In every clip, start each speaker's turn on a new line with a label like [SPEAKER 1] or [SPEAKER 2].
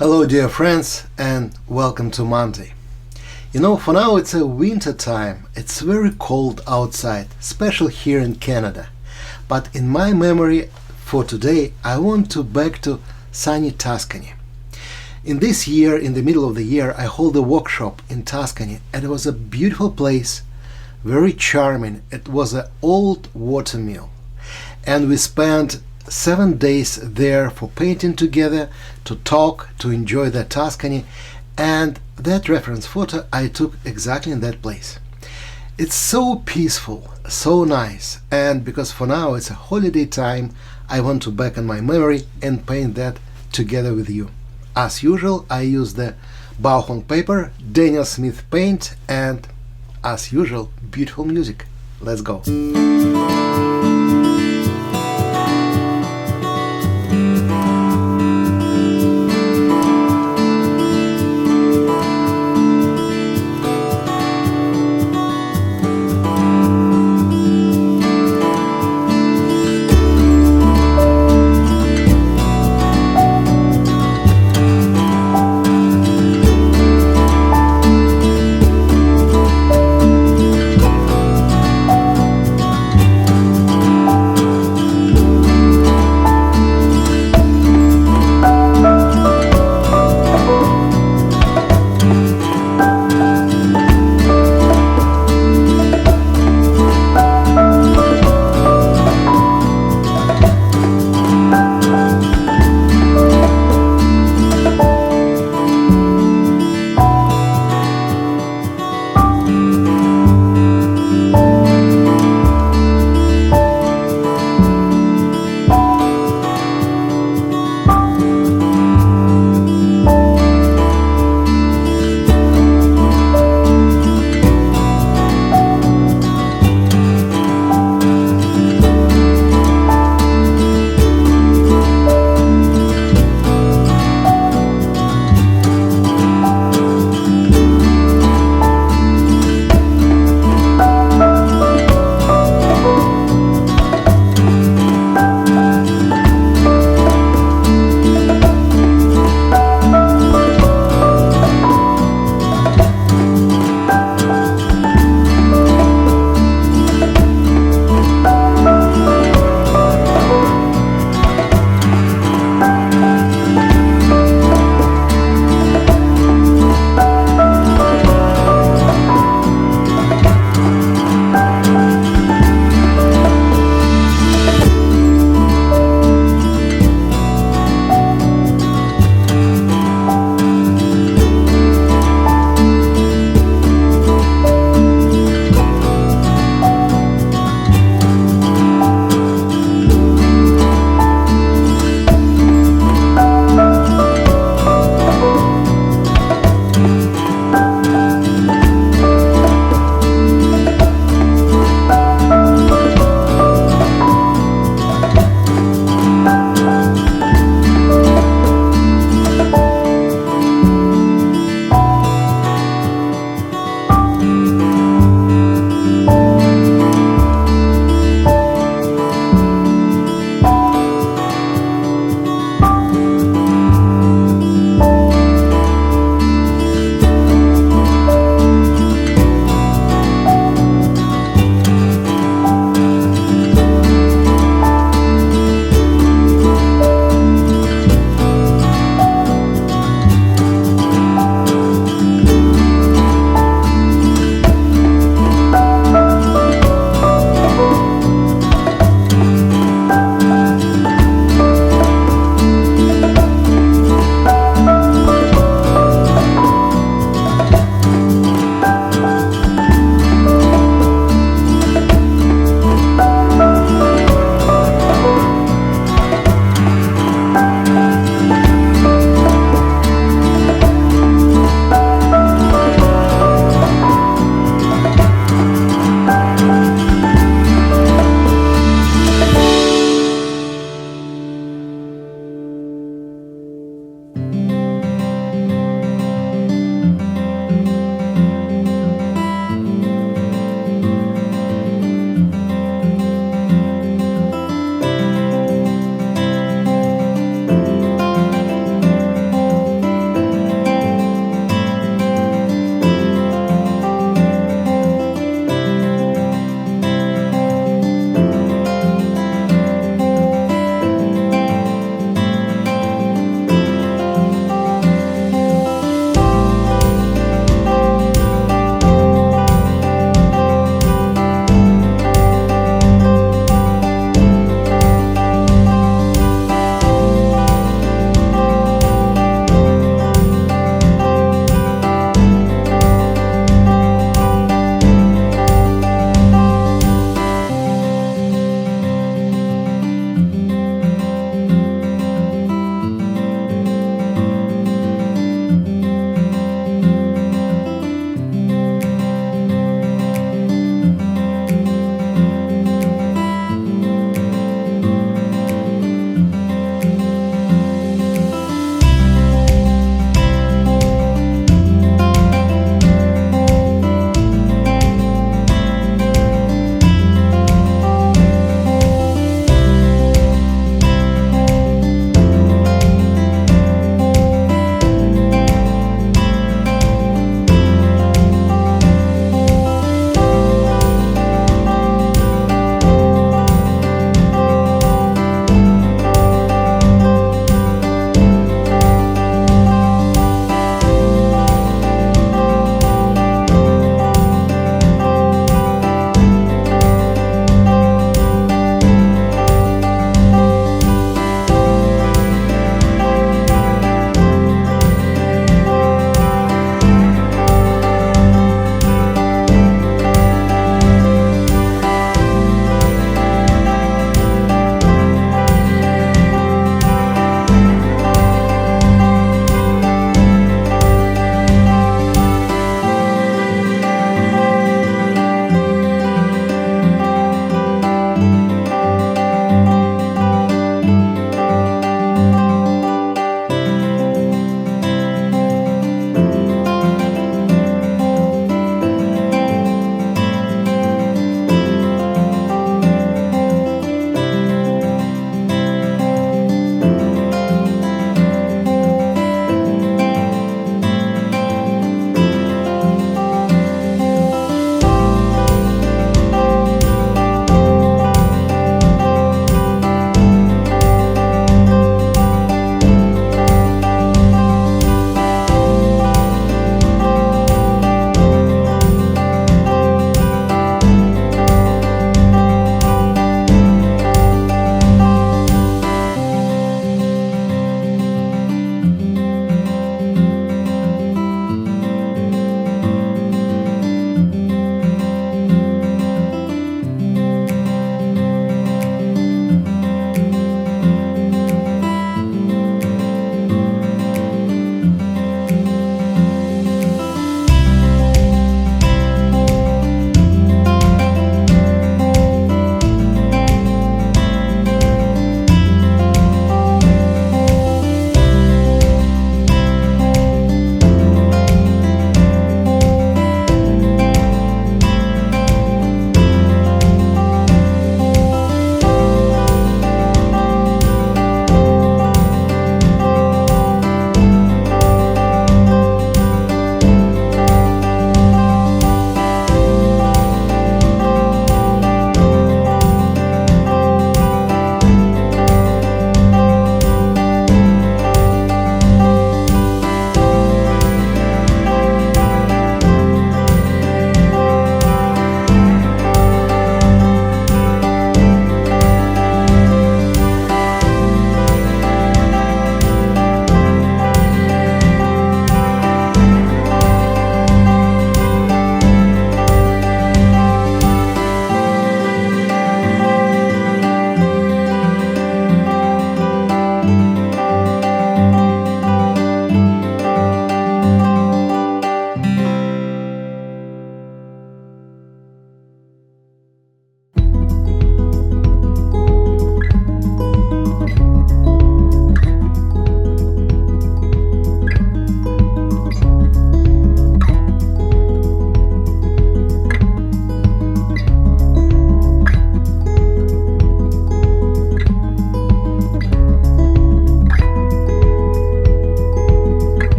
[SPEAKER 1] Hello dear friends and welcome to Monday. You know, for now it's a winter time, it's very cold outside, especially here in Canada. But in my memory for today I want to back to sunny Tuscany. In this year, in the middle of the year, I hold a workshop in Tuscany and it was a beautiful place, very charming. It was an old watermill and we spent 7 days there for painting together, to talk, to enjoy the Tuscany, and that reference photo I took exactly in that place. It's so peaceful, so nice, and because for now it's a holiday time, I want to back on my memory and paint that together with you. As usual, I use the Baohong paper, Daniel Smith paint, and as usual, beautiful music. Let's go!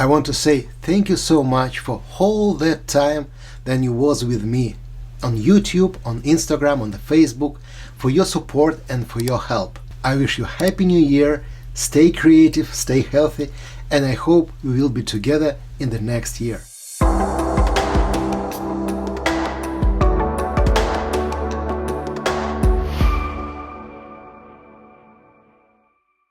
[SPEAKER 1] I want to say thank you so much for all that time that you was with me on YouTube, on Instagram, on the Facebook, for your support and for your help. I wish you a happy new year, stay creative, stay healthy, and I hope we will be together in the next year.